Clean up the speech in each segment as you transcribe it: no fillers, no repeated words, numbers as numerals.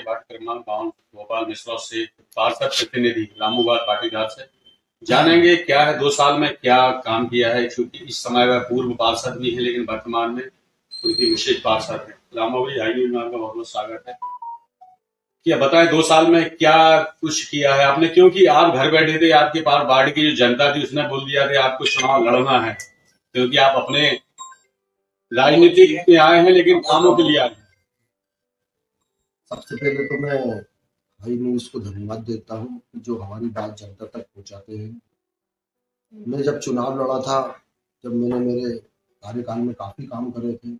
Ward क्रमांक 52 भोपाल मिश्रा से पार्षद प्रतिनिधि रामूवाल पाटीदार से जानेंगे क्या है 2 साल में क्या काम किया है, क्योंकि इस समय वह पूर्व पार्षद भी है लेकिन वर्तमान में उनकी विशेष पार्षद है। रामू भाई आइए, में आपका बहुत बहुत स्वागत है। क्या बताएं 2 साल में क्या कुछ किया है आपने, क्योंकि आप घर बैठे थे, आपके पास वार्ड की जो जनता थी उसने बोल दिया था आपको चुनाव लड़ना है, क्योंकि आप अपने राजनीति में आए हैं लेकिन कामों के लिए आए हैं। सबसे पहले तो मैं भाई न्यूज को धन्यवाद देता हूँ जो हमारी बात जनता तक पहुंचाते हैं। मैं जब चुनाव लड़ा था, जब मैंने मेरे कार्यकाल में काफी काम करे थे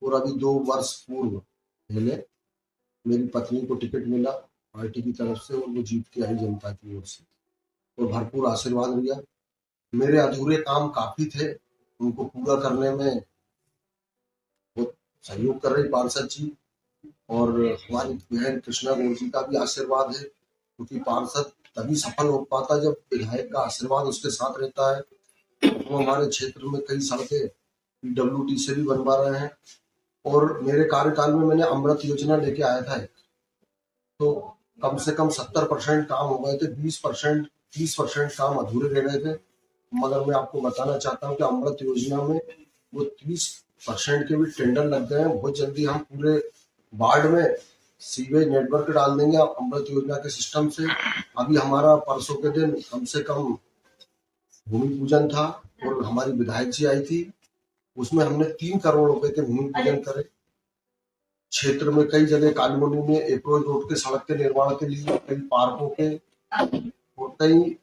और अभी 2 वर्ष पूर्व पहले मेरी पत्नी को टिकट मिला पार्टी की तरफ से और वो जीत के आई जनता की ओर से और भरपूर आशीर्वाद लिया। मेरे अधूरे काम काफी थे, उनको पूरा करने में बहुत सहयोग कर रही पार्षद जी और हमारी बहन कृष्णा गौर जी का भी आशीर्वाद है, क्योंकि पार्षद तभी सफल हो पाता जब विधायक का आशीर्वाद उसके साथ रहता है। वो हमारे क्षेत्र में कई सड़कें PWD से भी बनवा रहे हैं और मेरे कार्यकाल में मैंने अमृत योजना लेके आया था तो कम से कम 70% काम हो गए थे, 20% 30% काम अधूरे रह गए थे। मगर मैं आपको बताना चाहता हूँ कि अमृत योजना में वो 30% के भी टेंडर लग गए हैं। बहुत जल्दी हम पूरे वार्ड में सीवेज नेटवर्क डाल देंगे अमृत योजना के सिस्टम से। अभी हमारा परसों के दिन कम से कम भूमि पूजन था और हमारी विधायक जी आई थी, उसमें हमने 3 करोड़ रुपए के भूमि पूजन करे। क्षेत्र में कई जगह कॉलोनी में अप्रोच रोड के सड़क के निर्माण के लिए, कई पार्कों के और कई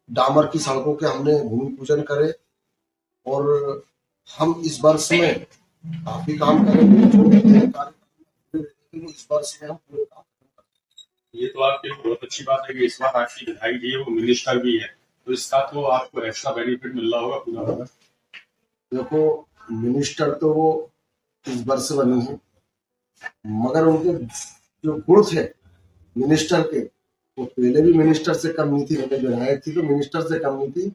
डामर की सड़कों के हमने भूमि पूजन करे और हम इस वर्ष में काफी काम करेंगे। जो इस वर्ष में हम पूरे काम ये तो आपकी बहुत अच्छी बात है कि इस बार आपकी विधायक जी है वो मिनिस्टर भी है, तो इसका तो आपको एक्स्ट्रा बेनिफिट मिल रहा होगा पूरा होगा। देखो, मिनिस्टर तो वो इस वर्ष बनी है, मगर उनके जो गुण थे मिनिस्टर के वो पहले भी मिनिस्टर से कम नहीं थी। पहले विधायक थी तो मिनिस्टर से कम नहीं थी।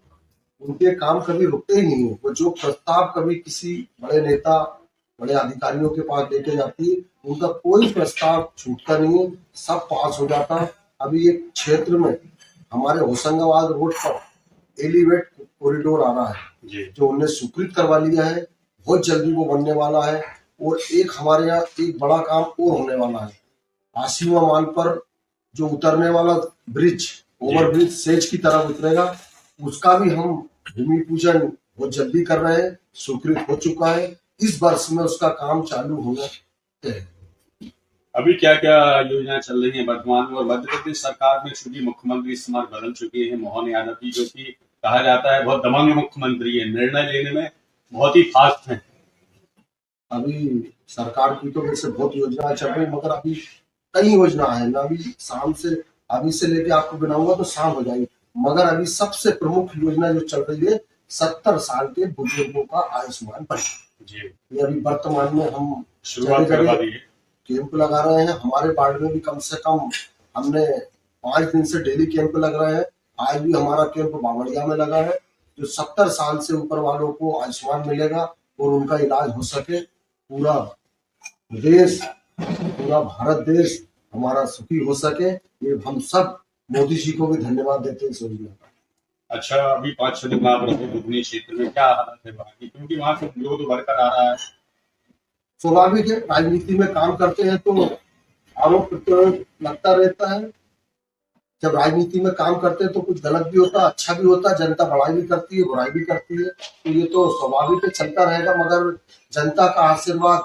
उनके काम कभी रुकते ही नहीं है। वो जो प्रस्ताव कभी किसी बड़े नेता बड़े अधिकारियों के पास लेके जाती है, उनका कोई प्रस्ताव छूटता नहीं है, सब पास हो जाता है। अभी एक क्षेत्र में हमारे होशंगाबाद रोड पर एलिवेट कॉरिडोर आ रहा है जो उन्हें स्वीकृत करवा लिया है, बहुत जल्दी वो बनने वाला है। और एक हमारे यहाँ एक बड़ा काम और होने वाला है, आसिमा मान पर जो उतरने वाला ब्रिज, ओवर ब्रिज सेज की तरफ उतरेगा, उसका भी हम भूमि पूजन बहुत जल्दी कर रहे हैं, स्वीकृत हो चुका है। इस वर्ष में उसका काम चालू होना है। अभी क्या क्या योजना चल रही है वर्तमान में, और मध्य प्रदेश सरकार में चूंकि मुख्यमंत्री इस समय बदल चुके हैं मोहन यादव की, जो कि कहा जाता है बहुत दबंग मुख्यमंत्री है, निर्णय लेने में बहुत ही फास्ट है। अभी सरकार की तो वैसे बहुत योजना चल रही, मगर अभी कई योजना है ना। अभी शाम से अभी से लेके आपको गिनाऊंगा तो शाम हो जाएगी, मगर अभी सबसे प्रमुख योजना जो चल रही है 70 साल के बुजुर्गों का आयुष्मान भारत। ये अभी वर्तमान में हम शुरुआत करवा दी है, कैंप लगा रहे हैं। हमारे वार्ड में भी कम से कम हमने 5 दिन से डेली कैंप लग रहे हैं। आज भी हमारा कैंप बावड़िया में लगा है, जो 70 साल से ऊपर वालों को आयुष्मान मिलेगा और उनका इलाज हो सके। पूरा देश, पूरा भारत देश हमारा सुखी हो सके, ये हम सब मोदी जी को भी धन्यवाद देते हैं इस योजना का। अच्छा, अभी 5-6 दिन आप रहे बुधनी क्षेत्र में, क्या हालत है वहाँ की, क्योंकि वहाँ से विरोध बढ़कर आ रहा है। स्वाभाविक है, राजनीति में काम करते हैं तो आरोप प्रत्यारोप लगता रहता है। जब राजनीति में काम करते हैं तो कुछ गलत भी होता है, अच्छा भी होता है, जनता बड़ाई भी करती है, बुराई भी करती है, तो ये तो स्वाभाविक है, चलता रहेगा। मगर जनता का आशीर्वाद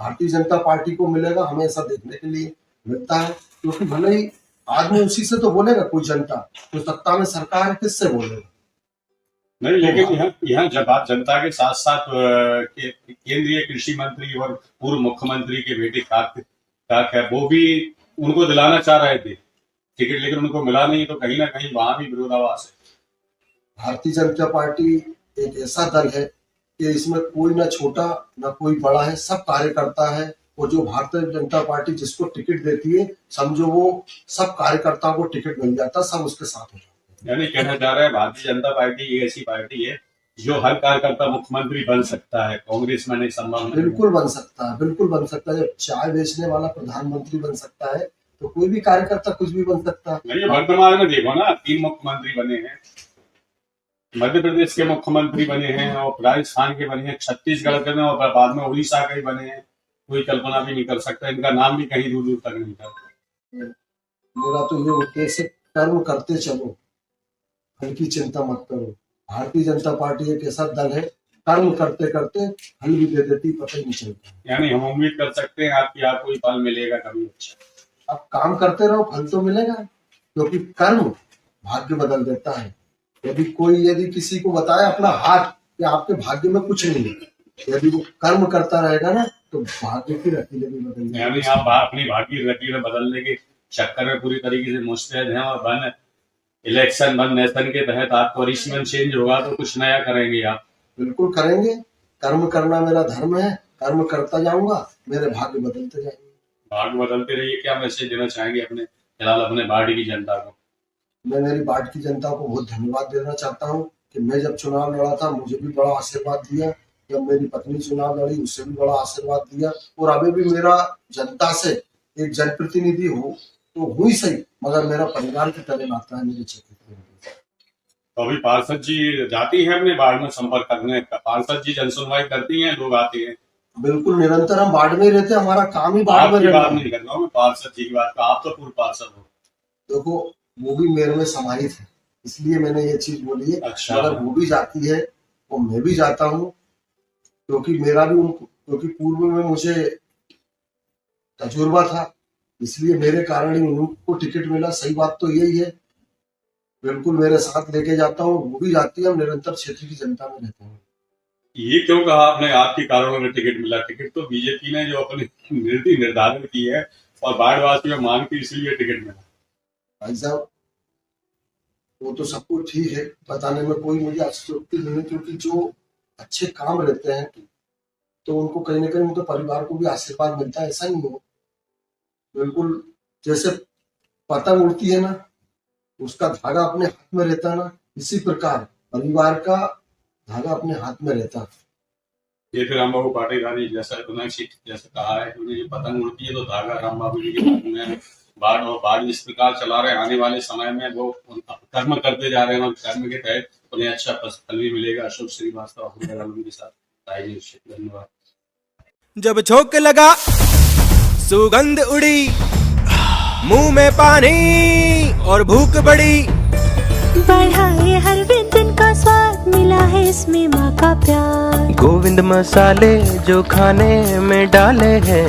भारतीय जनता पार्टी को मिलेगा, हमें ऐसा देखने के लिए मिलता है। क्योंकि भले ही आदमी उसी से तो बोलेगा, कोई जनता तो सत्ता में सरकार है, किससे बोलेगा नहीं, लेकिन यहाँ जब बात जनता के साथ साथ केंद्रीय कृषि मंत्री और पूर्व मुख्यमंत्री के बेटे काक है, वो भी उनको दिलाना चाह रहे थे टिकट, लेकिन उनको मिला नहीं, तो कहीं ना कहीं वहां भी विरोधाभास है। भारतीय जनता पार्टी एक ऐसा दल है कि इसमें कोई ना छोटा ना कोई बड़ा है, सब कार्यकर्ता है। और जो भारतीय जनता पार्टी जिसको टिकट देती है, समझो वो सब कार्यकर्ताओं को टिकट मिल जाता, सब उसके साथ हो जाता। यानी कहना चाह रहे हैं भारतीय जनता पार्टी एक ऐसी पार्टी है जो हर कार्यकर्ता मुख्यमंत्री बन सकता है, कांग्रेस में नहीं संभव। बिल्कुल बन सकता है, बिल्कुल बन सकता है। जब चाय बेचने वाला प्रधानमंत्री बन सकता है तो कोई भी कार्यकर्ता कुछ भी बन सकता है। नहीं, वर्तमान में देखो ना, 3 मुख्यमंत्री बने हैं, मध्य प्रदेश के मुख्यमंत्री बने हैं और राजस्थान के बने हैं, छत्तीसगढ़ के और बाद में उड़ीसा के बने हैं। कोई कल्पना भी नहीं कर सकता, इनका नाम भी कहीं दूर दूर तक नहीं था। मेरा तो ये उद्देश्य, कर्म करते चलो, फल की चिंता मत करो। भारतीय जनता पार्टी एक ऐसा दल है, कर्म करते करते फल भी दे देती, पता ही नहीं चलता। यानी हम उम्मीद कर सकते हैं आपकी आपको ही फल मिलेगा कभी। अच्छा, अब काम करते रहो, फल तो मिलेगा, क्योंकि कर्म भाग्य बदल देता है। यदि किसी को बताए अपना हाथ कि आपके भाग्य में कुछ नहीं है, यदि वो कर्म करता रहेगा ना तो भाग्य की लकीरें भी बदल जाएंगी। यानी आप अपनी भाग्य की लकीरें बदलने के चक्कर में पूरी तरीके से मुस्तैद हैं और वन इलेक्शन वन नेशन के तहत आपको रिश्मेंट चेंज होगा तो कुछ नया करेंगे आप? बिल्कुल करेंगे। कर्म करना मेरा धर्म है, कर्म करता जाऊंगा, मेरे भाग्य बदलते जाएंगे। भाग्य बदलते रहिए। क्या मैसेज देना चाहेंगे अपने फिलहाल अपने बाड़ी की जनता को? मैं मेरी बाढ़ की जनता को बहुत धन्यवाद देना चाहता हूँ कि मैं जब चुनाव लड़ा था मुझे भी बड़ा आशीर्वाद दिया, जब मेरी पत्नी चुनाव लड़ी उससे भी बड़ा आशीर्वाद दिया, और अभी भी मेरा जनता से एक जनप्रतिनिधि हो तो हुई सही, मगर मेरा परिवार की तरह नाता है मेरे क्षेत्र में। तो अभी पार्षद जी जाती हैं अपने बाढ़ में संपर्क करने? पार्षद जी जनसुनवाई करती हैं, लोग आते हैं? बिल्कुल, निरंतर हम बाढ़ में रहते, हमारा काम ही बाढ़ में आपकी बात रहना। नहीं कर रहा हूँ, पार्षद जी की बात का। आप तो पूर्व पार्षद हो। देखो, वो भी मेरे में समाहित है, इसलिए मैंने ये चीज बोली है। अच्छा। अगर वो भी जाती है और मैं भी जाता हूँ, क्योंकि मेरा भी क्योंकि पूर्व में मुझे तजुर्बा था, इसलिए मेरे कारण ही उनको टिकट मिला। सही बात तो यही है, बिल्कुल मेरे साथ लेके जाता हूँ, वो भी जाती है, हम निरंतर क्षेत्र की जनता में रहते हैं। ये क्यों कहा आपने आपके कारणों में टिकट मिला? टिकट तो बीजेपी ने जो अपनी नीति निर्धारित की है और बाढ़वासी में मांग की, इसलिए टिकट मिला। भाई साहब, वो तो सब कुछ ठीक है, बताने में कोई मुझे आश्चर्य नहीं है, क्योंकि जो अच्छे काम रहते हैं तो उनको कहीं ना कहीं उनके परिवार को भी आशीर्वाद मिलता है, ऐसा नहीं हो। बिल्कुल, जैसे पतंग उड़ती है ना, उसका धागा अपने हाथ में रहता है ना, इसी प्रकार परिवार का धागा अपने हाथ में रहता है। ये फिर रामबाबू पाटीदार जी जैसा जैसे कहा है कि ये पतंग उड़ती है तो धागा रामबाबू जी के हाथ में है। बाढ़ इस प्रकार चला रहे हैं, आने वाले समय में वो कर्म करते जा रहे हैं और कर्म के तहत उन्हें अच्छा फल भी मिलेगा। अशोक श्रीवास्तव के साथ। धन्यवाद। जब झोंक लगा सुगंध उड़ी, मुंह में पानी और भूख बढ़ी, बढ़ाए हर व्यंजन का स्वाद, मिला है इसमें माँ का प्यार। गोविंद मसाले जो खाने में डाले हैं,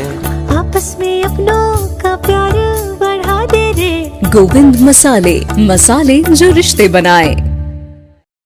आपस में अपनों का प्यार बढ़ा दे रे। गोविंद मसाले, मसाले जो रिश्ते बनाए।